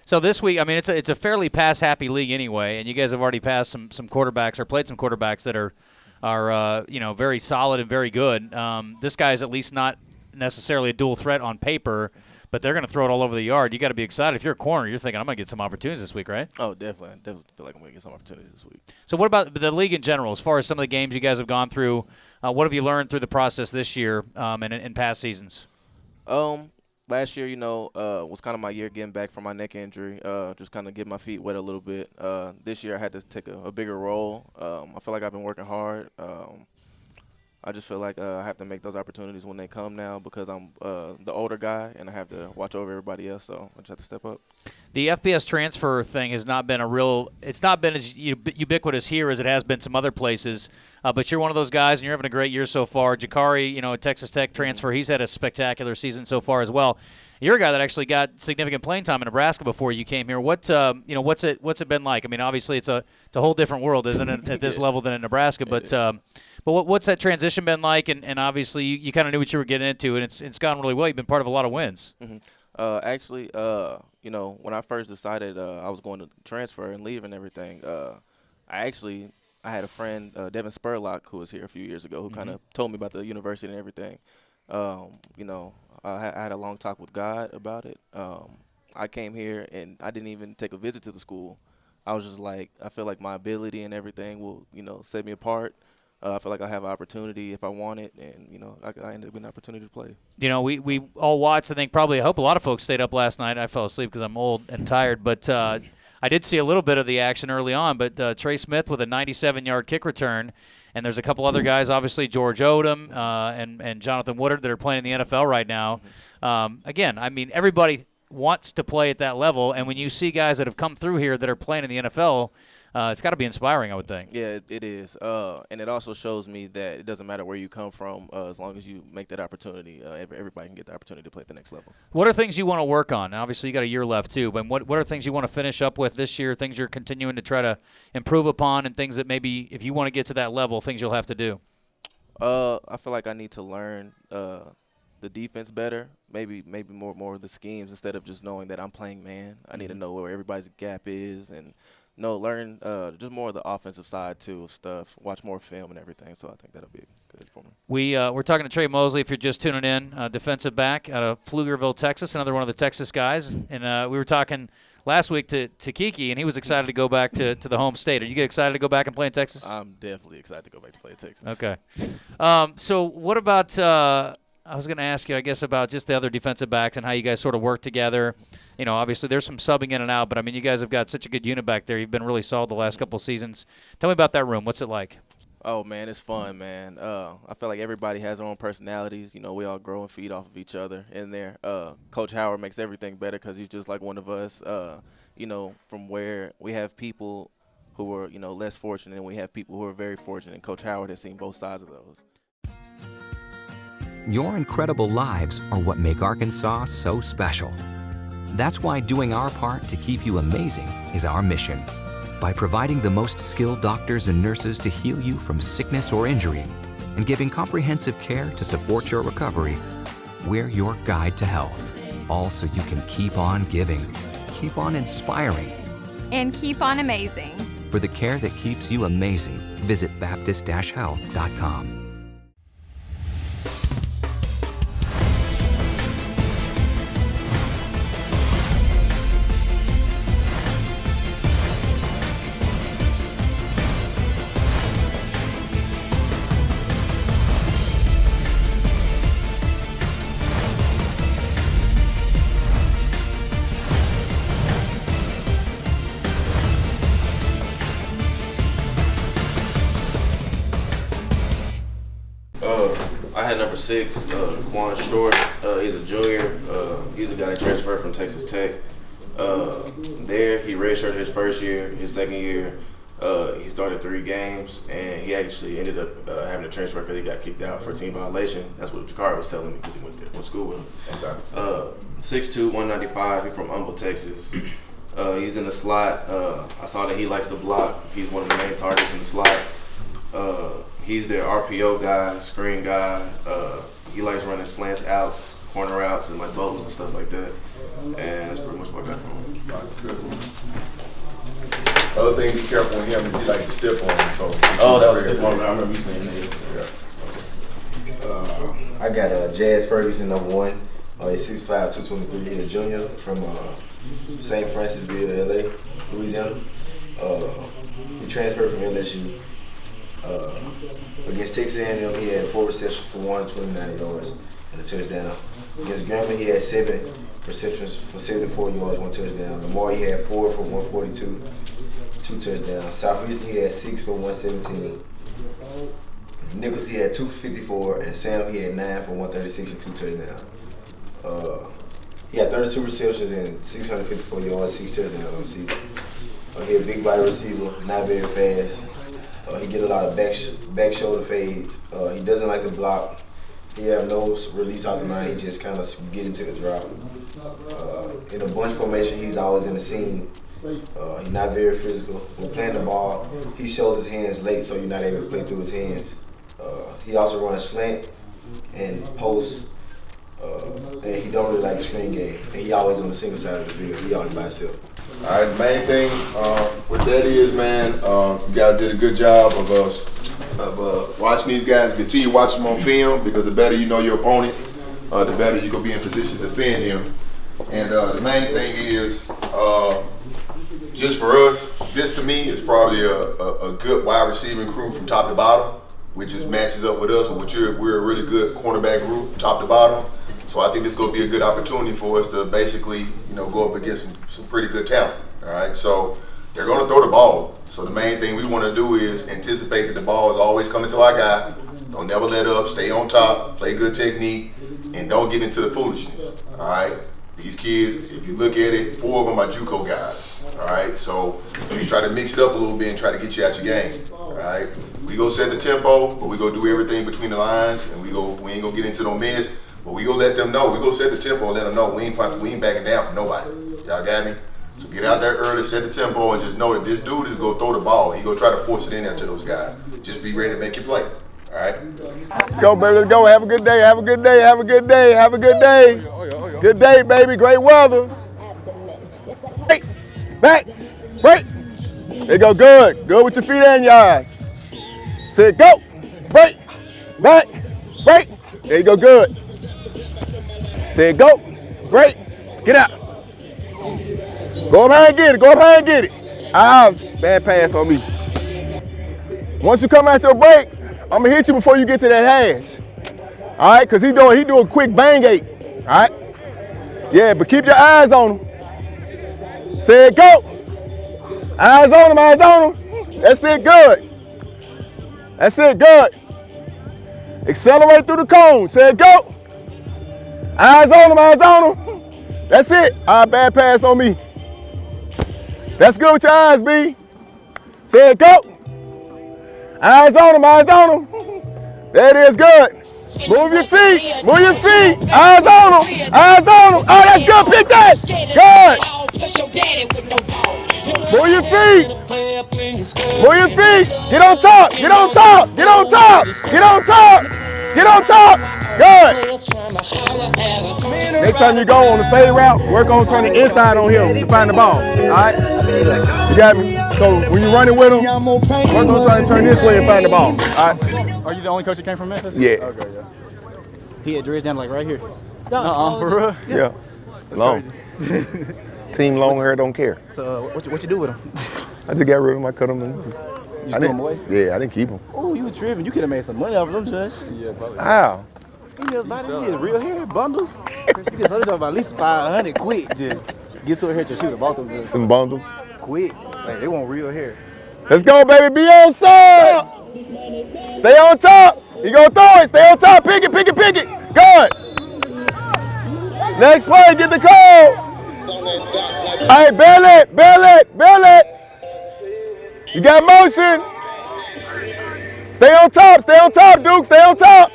So this week, I mean, it's a fairly pass-happy league anyway, and you guys have already passed some quarterbacks or played some quarterbacks that are very solid and very good. This guy's at least not necessarily a dual threat on paper, but they're going to throw it all over the yard. You got to be excited. If you're a corner, you're thinking, I'm going to get some opportunities this week, right? Oh, definitely. I definitely feel like I'm going to get some opportunities this week. So what about the league in general? As far as some of the games you guys have gone through, what have you learned through the process this year and in past seasons? Last year, was kind of my year getting back from my neck injury, just kind of get my feet wet a little bit. This year I had to take a bigger role. I feel like I've been working hard. I just feel like I have to make those opportunities when they come now because I'm the older guy and I have to watch over everybody else, so I just have to step up. The FBS transfer thing has not been it's not been as ubiquitous here as it has been some other places, but you're one of those guys and you're having a great year so far. Jakari, at Texas Tech transfer, he's had a spectacular season so far as well. You're a guy that actually got significant playing time in Nebraska before you came here. What's it been like? I mean, obviously it's a whole different world, isn't it, at this level than in Nebraska, but what's that transition been like? And obviously you kind of knew what you were getting into, and it's gone really well. You've been part of a lot of wins. Mm-hmm. Actually, when I first decided I was going to transfer and leave and everything, I had a friend, Devin Spurlock, who was here a few years ago, who kind of told me about the university and everything. I had a long talk with God about it. I came here and I didn't even take a visit to the school. I was just like, I feel like my ability and everything will, set me apart. I feel like I have an opportunity if I want it, and, I ended up getting an opportunity to play. We all watched, I hope a lot of folks stayed up last night. I fell asleep because I'm old and tired, but I did see a little bit of the action early on, but Trey Smith with a 97-yard kick return, and there's a couple other guys, obviously George Odom and Jonathan Woodard, that are playing in the NFL right now. Again, I mean, everybody wants to play at that level, and when you see guys that have come through here that are playing in the NFL, it's got to be inspiring, I would think. Yeah, it is. And it also shows me that it doesn't matter where you come from, as long as you make that opportunity, everybody can get the opportunity to play at the next level. What are things you want to work on? Obviously, you got a year left, too, but what are things you want to finish up with this year, things you're continuing to try to improve upon, and things that maybe if you want to get to that level, things you'll have to do? I feel like I need to learn the defense better, maybe more of the schemes instead of just knowing that I'm playing man. I need to know where everybody's gap is and learn just more of the offensive side, too, of stuff, watch more film and everything. So I think that'll be good for me. We're talking to Trey Mosley, if you're just tuning in, defensive back out of Pflugerville, Texas, another one of the Texas guys. And we were talking last week to Kiki, and he was excited to go back to the home state. Are you excited to go back and play in Texas? I'm definitely excited to go back to play in Texas. Okay. So what about I was going to ask you, I guess, about just the other defensive backs and how you guys sort of work together. Obviously there's some subbing in and out, but, I mean, you guys have got such a good unit back there. You've been really solid the last couple of seasons. Tell me about that room. What's it like? Oh, man, it's fun, man. I feel like everybody has their own personalities. We all grow and feed off of each other in there. Coach Howard makes everything better because he's just like one of us, from where we have people who are, less fortunate and we have people who are very fortunate. And Coach Howard has seen both sides of those. Your incredible lives are what make Arkansas so special. That's why doing our part to keep you amazing is our mission. By providing the most skilled doctors and nurses to heal you from sickness or injury, and giving comprehensive care to support your recovery, we're your guide to health. All so you can keep on giving, keep on inspiring, and keep on amazing. For the care that keeps you amazing, visit Baptist-Health.com. I had number 6, Quan Short. He's a junior. He's a guy that transferred from Texas Tech. There, he redshirted his first year. His second year, he started 3 games, and he actually ended up having to transfer because he got kicked out for a team violation. That's what Jakari was telling me because he went to school with him. Okay. 6'2", 195. He's from Humble, Texas. He's in the slot. I saw that he likes to block. He's one of the main targets in the slot. He's the RPO guy, screen guy. He likes running slants outs. corner routes and like bubbles and stuff like that. And that's pretty much what I got from him. The other thing, be careful with him is he like to step on him. So. Oh, that was a different one. I remember you saying that. I got Jazz Ferguson, #1. He's 6'5", 223. He's a junior from St. Francisville, LA, Louisiana. He transferred from LSU. Against Texas A&M, he had 4 receptions for 129 yards and a touchdown. Against Grambling, he had 7 receptions for 74 yards, 1 touchdown. Lamar, he had 4 for 142, 2 touchdowns. Southeastern, he had 6 for 117. Nichols, he had 254, and Sam, he had 9 for 136 and 2 touchdowns. He had 32 receptions and 654 yards, 6 touchdowns on the season. He a big body receiver, not very fast. He get a lot of back shoulder fades. He doesn't like to block. He have no release out the line. He just kind of get into the drop. In a bunch formation, he's always in the seam. He's not very physical. When playing the ball, he shows his hands late, so you're not able to play through his hands. He also runs slants and posts, and he don't really like the screen game. And he always on the single side of the field. He always by himself. All right, the main thing with that is, man, you guys did a good job of watching these guys. Continue watching them on film, because the better you know your opponent, the better you're going to be in position to defend him. And the main thing is, just for us, this to me is probably a good wide receiving crew from top to bottom, which just matches up with us. We're a really good cornerback group, top to bottom. So I think this is going to be a good opportunity for us to basically, go up against some pretty good talent. All right, so they're going to throw the ball. So the main thing we want to do is anticipate that the ball is always coming to our guy. Don't never let up. Stay on top. Play good technique, and don't get into the foolishness. All right. These kids, if you look at it, 4 of them are JUCO guys. All right. So we try to mix it up a little bit and try to get you out your game. All right. We go set the tempo, but we go do everything between the lines, and we ain't gonna get into no mess. But we gonna let them know. We gonna set the tempo and let them know we ain't backing down for nobody. Y'all got me? So get out there early, set the tempo, and just know that this dude is gonna throw the ball. He gonna try to force it in there to those guys. Just be ready to make your play. All right? Let's go, baby. Let's go. Have a good day. Have a good day. Have a good day. Have a good day. Good day, baby. Great weather. Hey, back, break. There you go. Good. Good with your feet and your eyes. Say go. Break. Back. Break. There you go. Good. Say go. Break. Get out. Go up high and get it. Go up high and get it. Bad pass on me. Once you come out your break, I'm gonna hit you before you get to that hash. All right, cause he doing quick bang eight. All right. Yeah, but keep your eyes on him. Say it, go. Eyes on him, eyes on him. That's it, good. That's it, good. Accelerate through the cone. Say it, go. Eyes on him, eyes on him. That's it. All right, bad pass on me. That's good with your eyes, B. Say it, go. Eyes on him, eyes on him. There it is, good. Move your feet, move your feet. Eyes on him, eyes on him. Oh, that's good, pick that. Good. Move your feet. Move your feet. Get on top, get on top, get on top, get on top, get on top. Good. Next time you go on the fade route, work on turning inside on him to find the ball. All right? You got me? So when you're running with him, work on trying to turn this way and find the ball. All right? Are you the only coach that came from Memphis? Yeah. Okay, yeah. He had dreads down like right here. For real? Yeah. Long. Team long hair don't care. So what you do with him? I just got rid of him. I cut him. You threw him away? Yeah, I didn't keep him. Oh, you tripping. You could have made some money off of them, Judge. Yeah, probably. How? He had real hair, bundles. You can sell this about at least 500 quick. Just get to a hair to shoot both of them. Some bundles. Quick. Like, they want real hair. Let's go, baby. Be on side. Stay on top. You gonna throw it. Stay on top. Pick it, pick it, pick it. Good. Next play, get the call. All right, bail it, bail it, bail it. You got motion. Stay on top, Duke. Stay on top.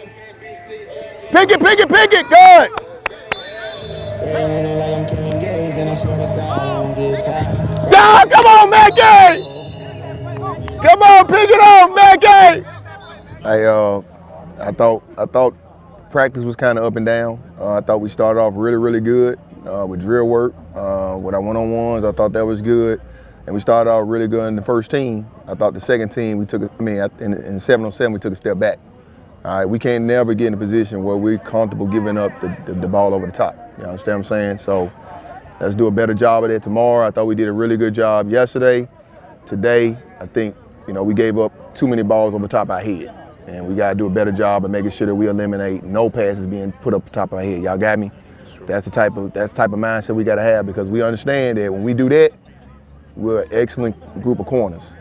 Pick it, pick it, pick it. Good. Down, come on, Mackey. Come on, pick it up, Mackey. I thought practice was kind of up and down. I thought we started off really, really good with drill work, with our one-on-ones. I thought that was good. And we started off really good in the first team. I thought the second team, in 7-on-7, we took a step back. All right, we can't never get in a position where we're comfortable giving up the ball over the top. You understand what I'm saying? So let's do a better job of that tomorrow. I thought we did a really good job yesterday. Today, I think, we gave up too many balls over the top of our head. And we got to do a better job of making sure that we eliminate no passes being put up the top of our head. Y'all got me? That's the type of mindset we got to have, because we understand that when we do that, we're an excellent group of corners.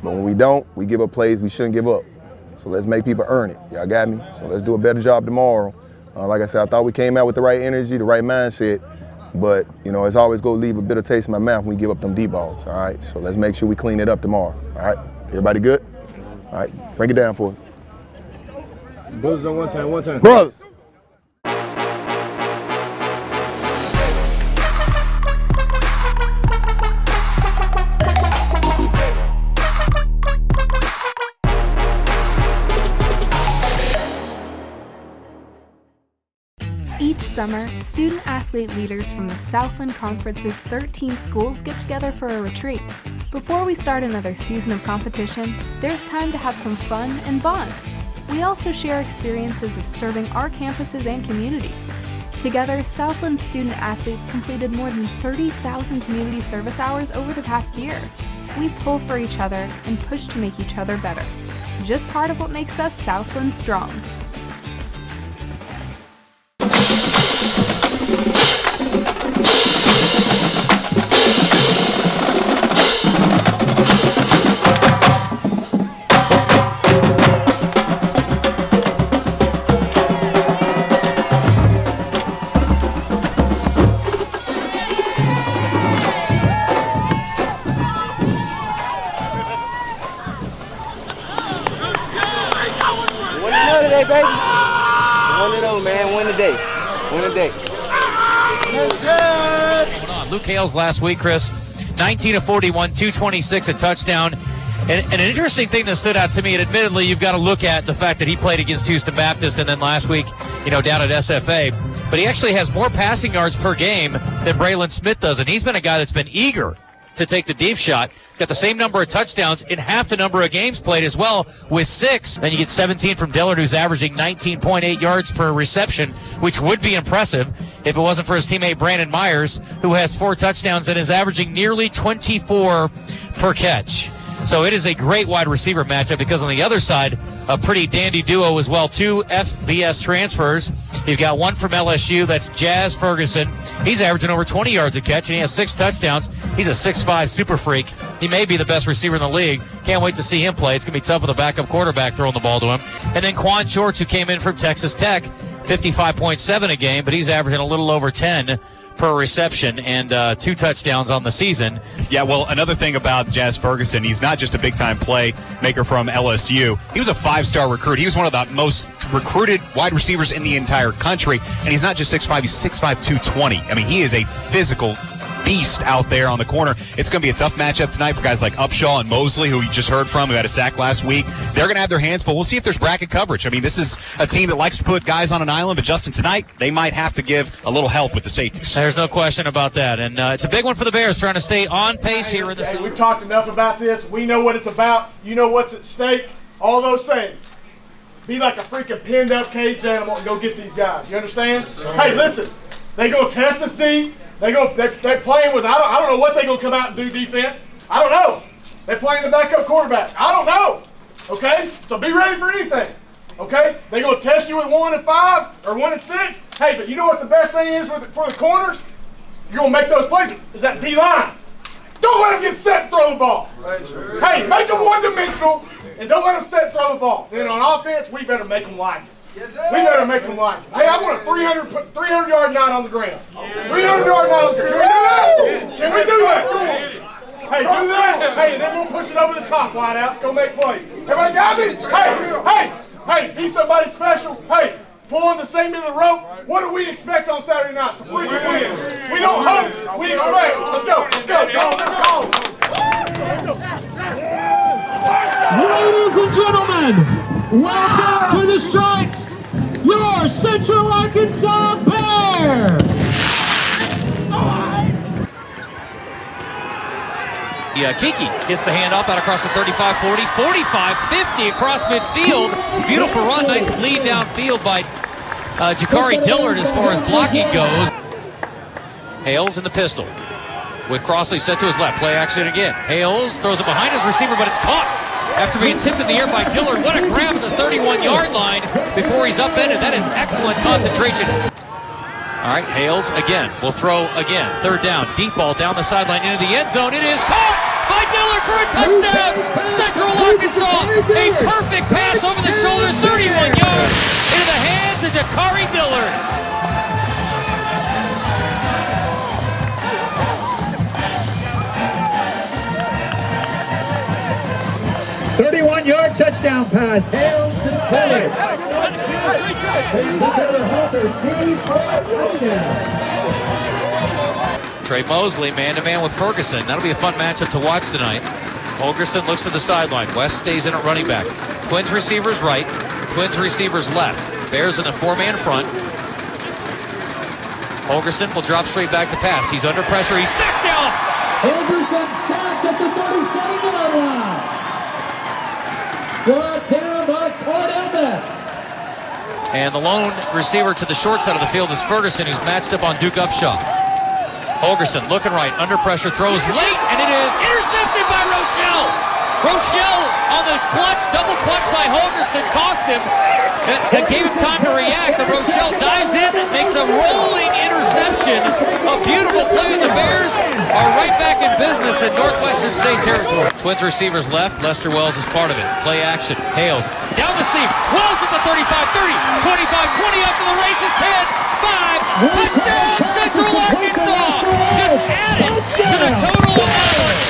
But when we don't, we give up plays we shouldn't give up. So let's make people earn it. Y'all got me? So let's do a better job tomorrow. Like I said, I thought we came out with the right energy, the right mindset. But, it's always going to leave a bitter taste in my mouth when we give up them deep balls, all right? So let's make sure we clean it up tomorrow, all right? Everybody good? All right, break it down for us. Brothers on one time. Brothers! Each summer, student-athlete leaders from the Southland Conference's 13 schools get together for a retreat. Before we start another season of competition, there's time to have some fun and bond. We also share experiences of serving our campuses and communities. Together, Southland student-athletes completed more than 30,000 community service hours over the past year. We pull for each other and push to make each other better. Just part of what makes us Southland strong. Baby. One of those, man. Win the day. Win the day. Luke Hales last week, Chris, 19 of 41, 226, a touchdown. And an interesting thing that stood out to me, and admittedly, you've got to look at the fact that he played against Houston Baptist and then last week, down at SFA. But he actually has more passing yards per game than Braylon Smith does, and he's been a guy that's been eager to take the deep shot. He's got the same number of touchdowns in half the number of games played as well, with 6. Then you get 17 from Dillard, who's averaging 19.8 yards per reception, which would be impressive if it wasn't for his teammate Brandon Myers, who has 4 touchdowns and is averaging nearly 24 per catch. So it is a great wide receiver matchup, because on the other side, a pretty dandy duo as well. 2 FBS transfers. You've got one from LSU, that's Jazz Ferguson. He's averaging over 20 yards a catch, and he has 6 touchdowns. He's a 6'5" super freak. He may be the best receiver in the league. Can't wait to see him play. It's going to be tough with a backup quarterback throwing the ball to him. And then Quan Shorts, who came in from Texas Tech, 55.7 a game, but he's averaging a little over 10 per reception and 2 touchdowns on the season. Yeah, well, another thing about Jazz Ferguson, he's not just a big-time playmaker from LSU. He was a 5-star recruit. He was one of the most recruited wide receivers in the entire country. And he's not just 6'5", he's 6'5", 220. I mean, he is a physical beast out there on the corner. It's going to be a tough matchup tonight for guys like Upshaw and Mosley, who you just heard from, who had a sack last week. They're going to have their hands full. We'll see if there's bracket coverage. I mean, this is a team that likes to put guys on an island, but Justin, tonight, they might have to give a little help with the safeties. There's no question about that. And it's a big one for the Bears, trying to stay on pace here in this. We've talked enough about this. We know what it's about. You know what's at stake. All those things. Be like a freaking pinned-up cage animal and go get these guys. You understand? Hey, listen. They go test us deep. They're playing with, I don't know what they're going to come out and do defense. I don't know. They're playing the backup quarterback. I don't know. Okay? So be ready for anything. Okay? They're going to test you with 1 and 5 or 1 and 6. Hey, but you know what the best thing is for the corners? You're going to make those plays. Is that D-line. Don't let them get set and throw the ball. Hey, make them one-dimensional and don't let them set and throw the ball. Then on offense, we better make them like it. We better make them like it. Hey, I want a 300-yard night on the ground. 300-yard night on the ground. Can we do that? Hey, do that. Hey, and then we'll push it over the top, wideouts. Go make plays. Everybody got me? Hey, be somebody special. Hey, pulling the same end of the rope. What do we expect on Saturday nights? To freaking win. We don't hope. We expect. Let's go. Ladies and gentlemen, welcome to the Stripes, your Central Central Arkansas Bears! Kiki gets the handoff out across the 35, 40, 45, 50 across midfield. Beautiful run, nice lead downfield by Jakari Dillard as far as blocking goes. Hales in the pistol with Crossley set to his left. Play action again. Hales throws it behind his receiver, but it's caught after being tipped in the air by Dillard. What a grab at the 31-yard line before he's upended. That is excellent concentration. All right, Hales again will throw again. Third down, deep ball down the sideline into the end zone. It is caught by Dillard for a touchdown. Central Arkansas, a perfect pass over the shoulder, 31 yards into the hands of Jakari Dillard. 31-yard touchdown pass. Hales to the finish. Trey Mosley man-to-man with Ferguson. That'll be a fun matchup to watch tonight. Holgerson looks to the sideline. West stays in at running back. Twins receivers right. Twins receivers left. Bears in the four-man front. Holgerson will drop straight back to pass. He's under pressure. He's sacked down. Holgerson sacked at the 37-yard line. Brought down by Cornelius. And the lone receiver to the short side of the field is Ferguson, who's matched up on Duke Upshaw. Holgerson looking right, under pressure, throws late, and it is intercepted by Rochelle. Rochelle on the clutch, double clutch by Holgerson, cost him. It gave him time to react, and Rochelle dives in and makes a rolling interception. A beautiful play, and the Bears are right back in business in Northwestern State territory. Twins receivers left, Lester Wells is part of it. Play action, Hales down the seam, Wells at the 35, 30, 25, 20 up to the races, 10, 5, touchdown Central Arkansas! Just added to the total of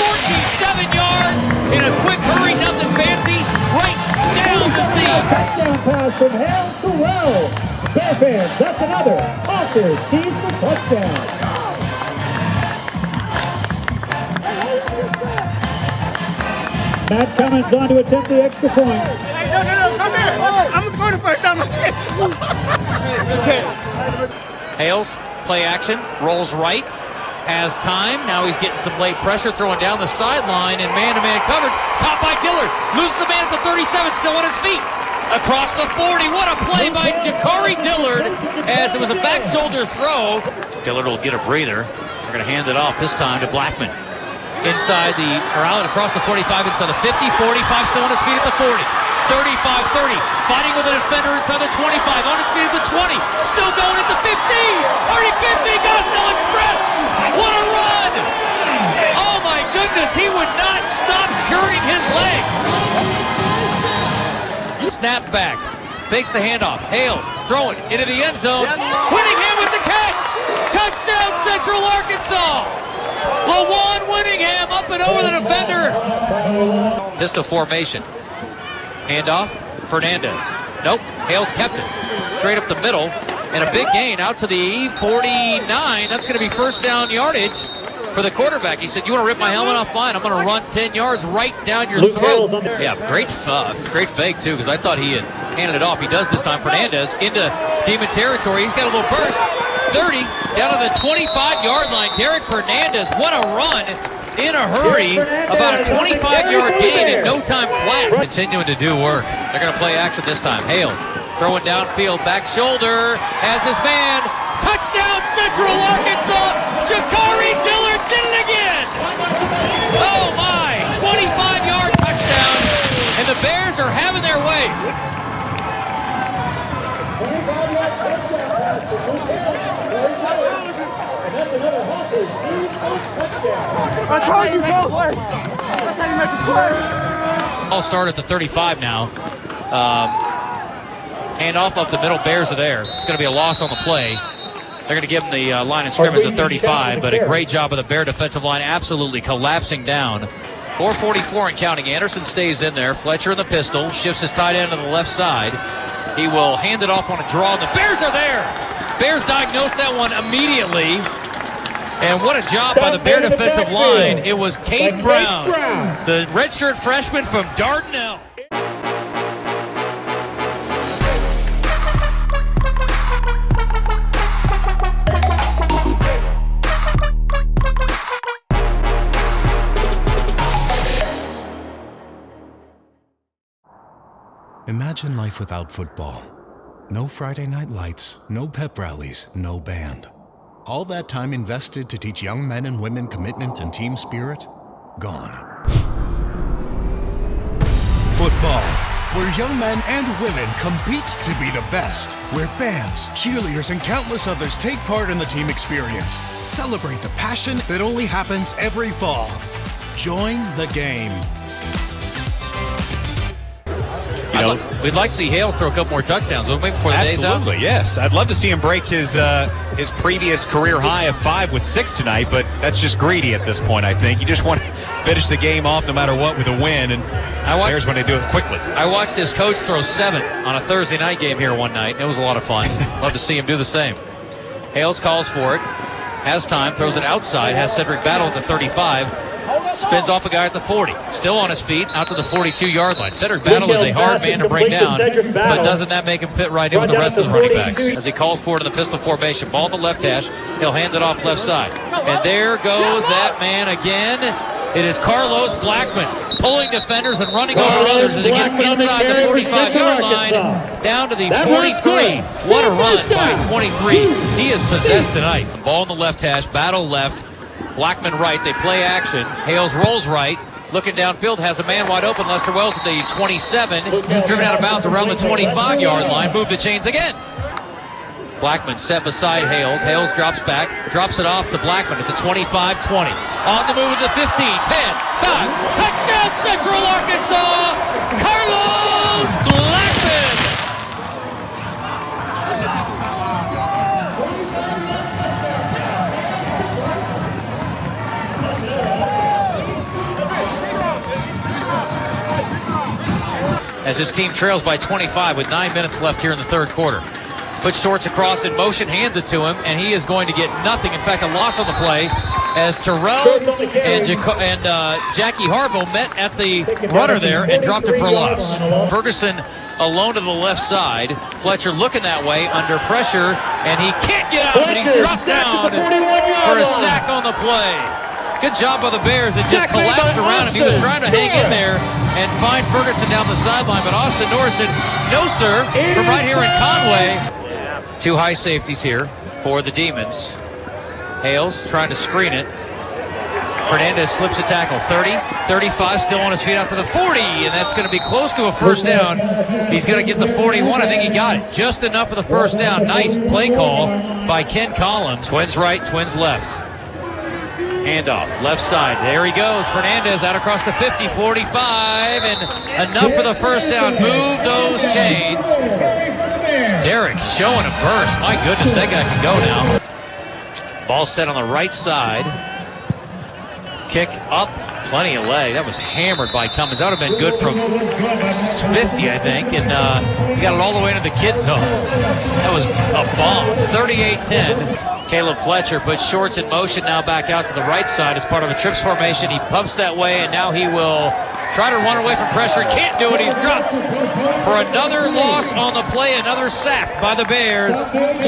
47 yards in a quick hurry, nothing fancy, right down the seam. Touchdown pass from Hales to Wells. Bear fans, that's another Hawkers tease for touchdown. Matt Cummins on to attempt the extra point. Hey, no, come here. I'm just going to first time. Hales, play action, rolls right, has time. Now he's getting some late pressure, throwing down the sideline, and man-to-man coverage. Caught by Dillard. Loses the man at the 37, still on his feet. Across the 40, what a play by Jakari Dillard as it was a back shoulder throw. Dillard will get a breather. They're going to hand it off this time to Blackman. Inside the, or out across the 45, inside the 50, 45, still on his feet at the 40. 35, 30, fighting with a defender inside the 25, on his feet at the 20, still going at the 15. Are you kidding me? Gospel Express, what a run! Oh my goodness, he would not stop churning his legs. Snap back, fakes the handoff, Hales throwing into the end zone, Winningham with the catch! Touchdown Central Arkansas! LaJuan Winningham up and over the defender. Pistol formation. Handoff, Fernandez. Nope, Hales kept it. Straight up the middle, and a big gain out to the 49. That's going to be first down yardage for the quarterback. He said, you want to rip my helmet off? Fine, I'm going to run 10 yards right down your throat. Yeah, great fake, too, because I thought he had handed it off. He does this time. Fernandez into demon territory. He's got a little burst. 30, down to the 25-yard line. Derek Fernandez, what a run. In a hurry, about a 25-yard gain in no time flat. Continuing to do work. They're going to play action this time. Hales throwing downfield, back shoulder, has his man. Touchdown Central Arkansas! Jakari Dillard did it again! Oh my! 25-yard touchdown, and the Bears are having their way. 25-yard touchdown pass to that's another Hawkers tease for touchdown. I told you, go. That's how you make the play. I'll start at the 35 now. Hand off up the middle. Bears are there. It's going to be a loss on the play. They're going to give him the line of scrimmage at 35, but a great job of the Bear defensive line absolutely collapsing down. 4:44 and counting. Anderson stays in there. Fletcher in the pistol. Shifts his tight end to the left side. He will hand it off on a draw, and the Bears are there. Bears diagnosed that one immediately. And what a job by the Bear defensive line. It was Cade Brown, the redshirt freshman from Dardanelle. Imagine life without football. No Friday night lights, no pep rallies, no band. All that time invested to teach young men and women commitment and team spirit, gone. Football, where young men and women compete to be the best, where bands, cheerleaders, and countless others take part in the team experience. Celebrate the passion that only happens every fall. Join the game. You know, we'd like to see Hale throw a couple more touchdowns, wouldn't we, before the day's out? Absolutely, yes. I'd love to see him break his previous career high of 5 with 6 tonight, but that's just greedy at this point, I think. You just want to finish the game off no matter what with a win, and Bears when they do it quickly. I watched his coach throw 7 on a Thursday night game here one night. It was a lot of fun. Love to see him do the same. Hales calls for it, has time, throws it outside, has Cedric Battle at the 35. Spins off a guy at the 40. Still on his feet, out to the 42-yard line. Cedric Battle is a hard man to bring down, but doesn't that make him fit right in with the rest of the running backs? As he calls for it in the pistol formation. Ball in the left hash. He'll hand it off left side. And there goes that man again. It is Carlos Blackman pulling defenders and running over others as he gets inside the 45-yard line down to the 43. What a run by 23. He is possessed tonight. Ball in the left hash. Battle left. Blackman right, they play action. Hales rolls right, looking downfield, has a man wide open. Lester Wells at the 27, driven out of bounds around the 25-yard line. Move the chains again. Blackman set beside Hales. Hales drops back, drops it off to Blackman at the 25-20. On the move at the 15, 10, 5. Touchdown Central Arkansas! Carlos Blackman! As his team trails by 25 with 9 minutes left here in the third quarter. Puts Shorts across in motion, hands it to him, and he is going to get nothing. In fact, a loss on the play as Terrell and Jackie Harville met at the runner there and dropped him for a loss. Ferguson alone to the left side. Fletcher looking that way under pressure, and he can't get out, but he's dropped down for a sack on the play. Good job by the Bears. It just collapsed around him. He was trying to hang in there and find Ferguson down the sideline, but Austin Norris said, no, sir, from right here in Conway. 2 high safeties here for the Demons. Hales trying to screen it. Fernandez slips a tackle. 30, 35, still on his feet out to the 40, and that's going to be close to a first down. He's going to get the 41. I think he got it. Just enough of the first down. Nice play call by Ken Collins. Twins right, twins left. Handoff, left side. There he goes. Fernandez out across the 50, 45, and enough for the first down. Move those chains. Derek showing a burst. My goodness, that guy can go now. Ball set on the right side. Kick up, plenty of leg. That was hammered by Cummins. That would have been good from 50, I think, and he got it all the way into the kid zone. That was a bomb. 38-10. Caleb Fletcher puts Shorts in motion now back out to the right side as part of a trips formation. He pumps that way, and now he will try to run away from pressure. Can't do it. He's dropped for another loss on the play. Another sack by the Bears.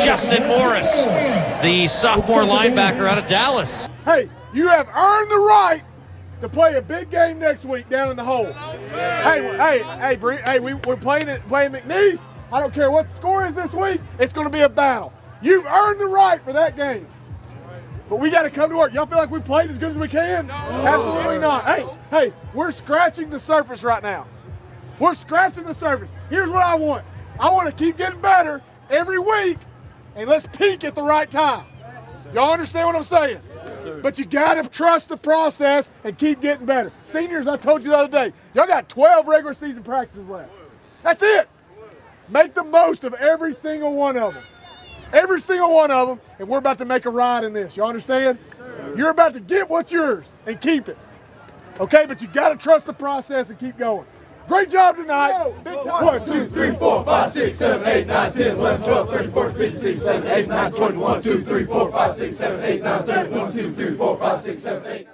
Justin Morris, the sophomore linebacker out of Dallas. Hey, you have earned the right to play a big game next week down in the hole. Hey, we're playing McNeese. I don't care what the score is this week. It's going to be a battle. You've earned the right for that game. But we got to come to work. Y'all feel like we played as good as we can? No. Absolutely not. Hey, we're scratching the surface right now. We're scratching the surface. Here's what I want. I want to keep getting better every week, and let's peak at the right time. Y'all understand what I'm saying? Yes, but you got to trust the process and keep getting better. Seniors, I told you the other day, y'all got 12 regular season practices left. That's it. Make the most of every single one of them. Every single one of them, and we're about to make a ride in this. You understand? Yes, you're about to get what's yours and keep it. Okay, but you got to trust the process and keep going. Great job tonight. Big time. 1, 2, 3, 4, 5, 6, 7, 8, 9, 10, 11, 12, 13, 14, 15, 16, 17, 18, 19, 20, 1, 2, 3, 4, 5, 6, 7, 8, 9, 10, 1, 2, 3, 4, 5, 6, 7, 8.